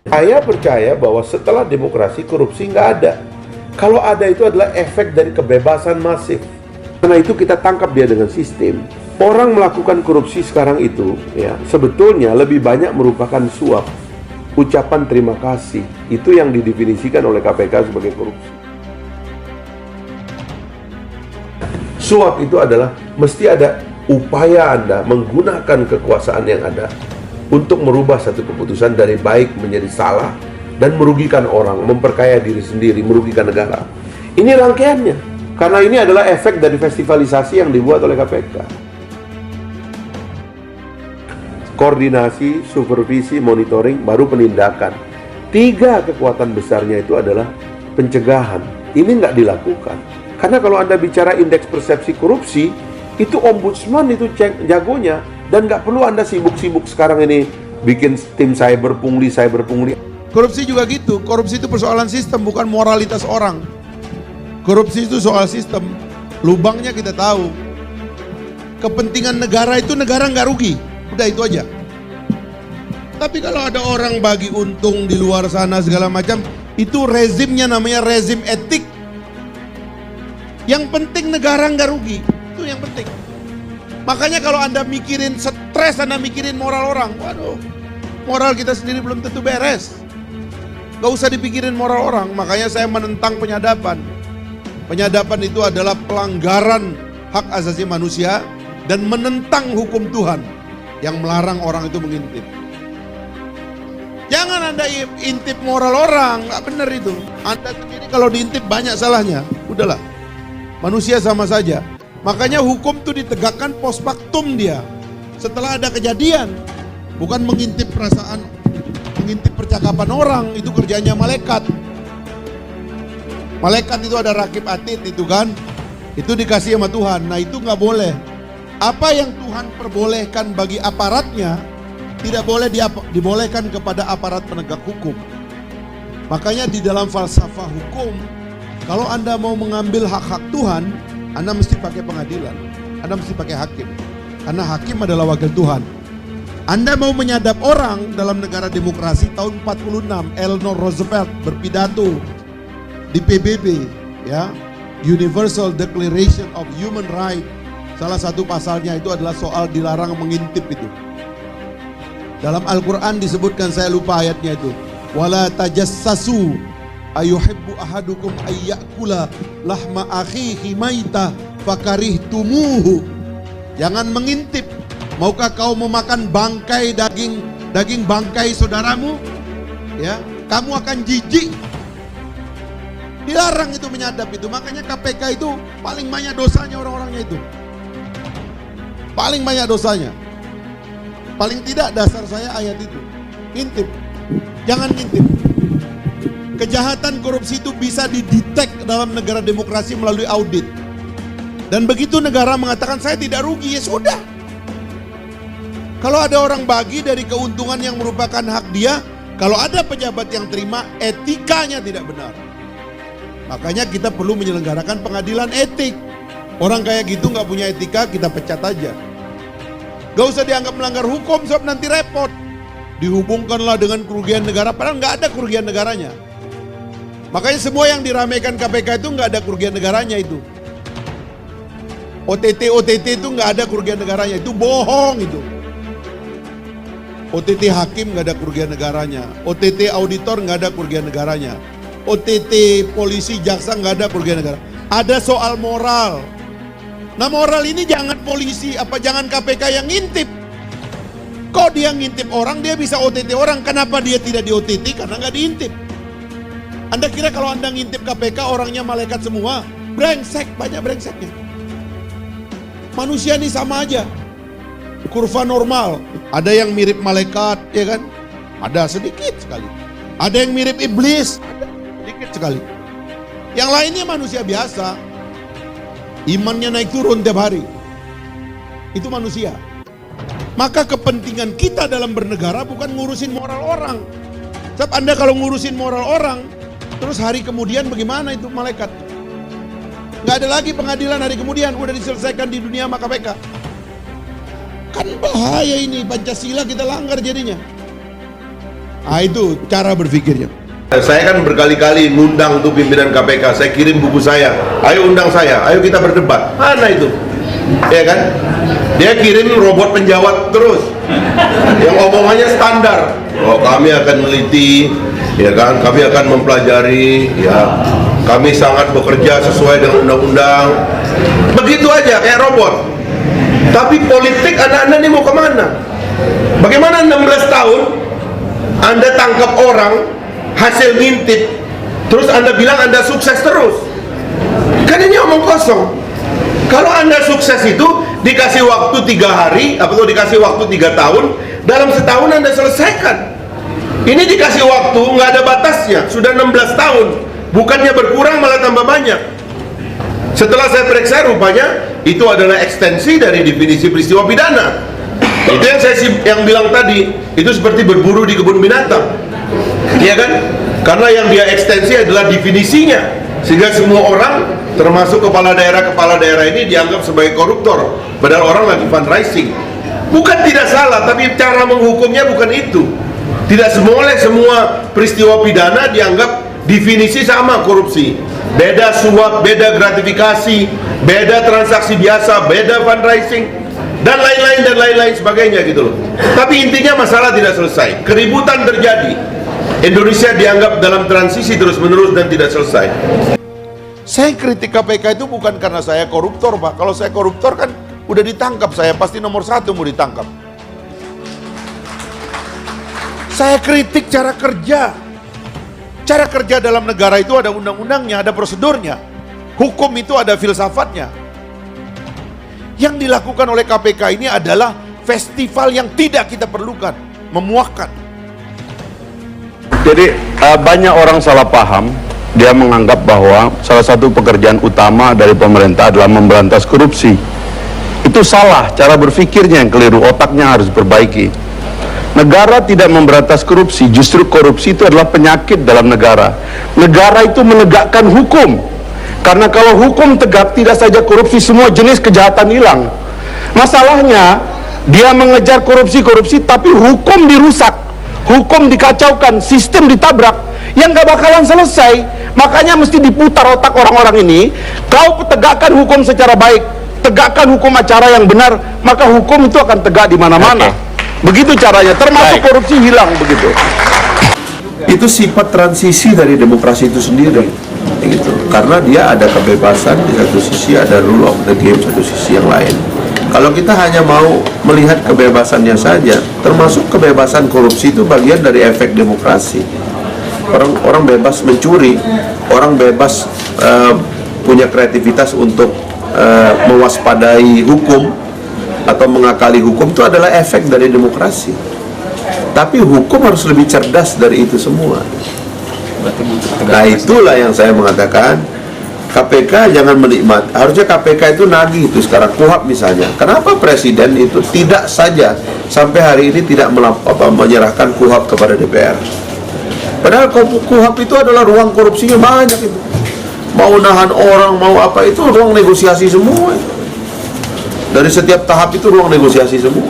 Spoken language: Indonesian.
Saya percaya bahwa setelah demokrasi, korupsi nggak ada. Kalau ada itu adalah efek dari kebebasan masif. Karena itu kita tangkap dia dengan sistem. Orang melakukan korupsi sekarang itu, ya, sebetulnya lebih banyak merupakan suap. Ucapan terima kasih, itu yang didefinisikan oleh KPK sebagai korupsi. Suap itu adalah mesti ada upaya Anda menggunakan kekuasaan yang ada untuk merubah satu keputusan dari baik menjadi salah dan merugikan orang, memperkaya diri sendiri, merugikan negara. Ini rangkaiannya, karena ini adalah efek dari festivalisasi yang dibuat oleh KPK. Koordinasi, supervisi, monitoring, baru penindakan. 3 kekuatan besarnya itu adalah pencegahan. Ini nggak dilakukan. Karena kalau Anda bicara indeks persepsi korupsi, itu ombudsman itu jagonya. Dan nggak perlu Anda sibuk-sibuk sekarang ini bikin tim cyber pungli. Korupsi juga gitu. Korupsi itu persoalan sistem, bukan moralitas orang. Korupsi itu soal sistem. Lubangnya kita tahu. Kepentingan negara itu negara nggak rugi. Udah itu aja. Tapi kalau ada orang bagi untung di luar sana segala macam, itu rezimnya namanya rezim etik. Yang penting negara nggak rugi. Itu yang penting. Makanya kalau Anda mikirin stres, Anda mikirin moral orang. Waduh, moral kita sendiri belum tentu beres. Gak usah dipikirin moral orang. Makanya saya menentang penyadapan. Penyadapan itu adalah pelanggaran hak asasi manusia dan menentang hukum Tuhan yang melarang orang itu mengintip. Jangan Anda intip moral orang, nggak benar itu. Anda sendiri kalau diintip banyak salahnya. Udahlah, manusia sama saja. Makanya hukum itu ditegakkan post factum dia. Setelah ada kejadian, bukan mengintip perasaan, mengintip percakapan orang, itu kerjanya malaikat. Malaikat itu ada rakib atid itu kan, itu dikasih sama Tuhan. Nah itu nggak boleh. Apa yang Tuhan perbolehkan bagi aparatnya, tidak boleh dibolehkan kepada aparat penegak hukum. Makanya di dalam falsafah hukum, kalau Anda mau mengambil hak-hak Tuhan, Anda mesti pakai pengadilan, Anda mesti pakai hakim. Karena hakim adalah wakil Tuhan. Anda mau menyadap orang dalam negara demokrasi tahun 46, Eleanor Roosevelt berpidato di PBB, ya, Universal Declaration of Human Rights. Salah satu pasalnya itu adalah soal dilarang mengintip itu. Dalam Al-Quran disebutkan, saya lupa ayatnya itu. Wala tajassasu ayuhibbu ahadukum ayyakula lahma akhihi maita fakarihtumuhu. Jangan mengintip. Maukah kau memakan bangkai daging bangkai saudaramu? Ya, kamu akan jijik. Dilarang itu menyadap itu. Makanya KPK itu paling banyak dosanya orang-orangnya itu. Paling banyak dosanya. Paling tidak dasar saya ayat itu. Ngintip. Jangan ngintip. Kejahatan korupsi itu bisa didetek dalam negara demokrasi melalui audit. Dan begitu negara mengatakan saya tidak rugi, ya sudah. Kalau ada orang bagi dari keuntungan yang merupakan hak dia, kalau ada pejabat yang terima, etikanya tidak benar. Makanya kita perlu menyelenggarakan pengadilan etik. Orang kayak gitu nggak punya etika, kita pecat aja. Gak usah dianggap melanggar hukum sebab nanti repot. Dihubungkanlah dengan kerugian negara, padahal nggak ada kerugian negaranya. Makanya semua yang diramaikan KPK itu nggak ada kerugian negaranya itu. OTT itu nggak ada kerugian negaranya, itu bohong itu. OTT hakim nggak ada kerugian negaranya, OTT auditor nggak ada kerugian negaranya, OTT polisi jaksa nggak ada kerugian negara. Ada soal moral. Nah moral ini jangan polisi, jangan KPK yang ngintip. Kok dia ngintip orang, dia bisa OTT orang. Kenapa dia tidak di OTT? Karena nggak diintip. Anda kira kalau Anda ngintip KPK orangnya malaikat semua? Brengsek, banyak brengseknya. Manusia ini sama aja. Kurva normal. Ada yang mirip malaikat, ya kan? Ada sedikit sekali. Ada yang mirip iblis, ada sedikit sekali. Yang lainnya manusia biasa. Imannya naik turun tiap hari. Itu manusia. Maka kepentingan kita dalam bernegara bukan ngurusin moral orang. Sebab Anda kalau ngurusin moral orang, terus hari kemudian bagaimana itu malaikat? Nggak ada lagi pengadilan hari kemudian, udah diselesaikan di dunia sama KPK. Kan bahaya ini, Pancasila kita langgar jadinya. Ah, itu cara berpikirnya. Saya kan berkali-kali ngundang tuh pimpinan KPK, saya kirim buku saya, ayo undang saya, ayo kita berdebat. Mana itu? Ya kan? Dia kirim robot penjawat terus, yang omongannya standar. Oh, kami akan meneliti, ya kan? Kami akan mempelajari, ya. Kami sangat bekerja sesuai dengan undang-undang. Begitu aja, kayak robot. Tapi politik anak-anak ini mau kemana? Bagaimana 16 tahun Anda tangkap orang hasil ngintip, terus Anda bilang Anda sukses terus? Kan ini omong kosong. Kalau Anda sukses itu dikasih waktu 3 hari atau dikasih waktu 3 tahun, dalam setahun Anda selesaikan. Ini dikasih waktu nggak ada batasnya, sudah 16 tahun, bukannya berkurang malah tambah banyak. Setelah saya periksa, rupanya itu adalah ekstensi dari definisi peristiwa pidana. Itu yang saya bilang tadi, itu seperti berburu di kebun binatang. Iya kan? Karena yang dia ekstensi adalah definisinya, sehingga semua orang, termasuk kepala daerah ini dianggap sebagai koruptor, padahal orang lagi fundraising. Bukan tidak salah, tapi cara menghukumnya bukan itu. Tidak semua peristiwa pidana dianggap definisi sama korupsi. Beda suap, beda gratifikasi, beda transaksi biasa, beda fundraising, dan lain-lain sebagainya gitu loh. Tapi intinya masalah tidak selesai, keributan terjadi. Indonesia dianggap dalam transisi terus-menerus dan tidak selesai. Saya kritik KPK itu bukan karena saya koruptor, Pak. Kalau saya koruptor kan udah ditangkap, saya pasti nomor 1 mau ditangkap. Saya kritik cara kerja. Cara kerja dalam negara itu ada undang-undangnya, ada prosedurnya. Hukum itu ada filsafatnya. Yang dilakukan oleh KPK ini adalah festival yang tidak kita perlukan, memuakkan. Jadi banyak orang salah paham. Dia menganggap bahwa salah satu pekerjaan utama dari pemerintah adalah memberantas korupsi. Itu salah, cara berpikirnya yang keliru, otaknya harus perbaiki. Negara tidak memberantas korupsi, justru korupsi itu adalah penyakit dalam negara. Negara itu menegakkan hukum. Karena kalau hukum tegak, tidak saja korupsi, semua jenis kejahatan hilang. Masalahnya, dia mengejar korupsi, tapi hukum dirusak, hukum dikacaukan, sistem ditabrak, yang gak bakalan selesai. Makanya mesti diputar otak orang-orang ini. Kau tegakkan hukum secara baik, tegakkan hukum acara yang benar, maka hukum itu akan tegak di mana-mana. Begitu caranya, termasuk korupsi hilang begitu. Itu sifat transisi dari demokrasi itu sendiri, gitu. Karena dia ada kebebasan di satu sisi, ada rule of the game satu sisi yang lain. Kalau kita hanya mau melihat kebebasannya saja, termasuk kebebasan korupsi itu bagian dari efek demokrasi. Orang bebas mencuri, orang bebas punya kreativitas untuk mewaspadai hukum atau mengakali hukum, itu adalah efek dari demokrasi. Tapi hukum harus lebih cerdas dari itu semua. Nah, itulah yang saya mengatakan KPK jangan menikmati. Harusnya KPK itu nagih itu sekarang. KUHAP misalnya, kenapa presiden itu tidak saja sampai hari ini tidak menyerahkan KUHAP kepada DPR? Padahal KUHAP itu adalah ruang korupsinya banyak itu. Mau nahan orang, mau apa, itu ruang negosiasi semua. Dari setiap tahap itu ruang negosiasi semua.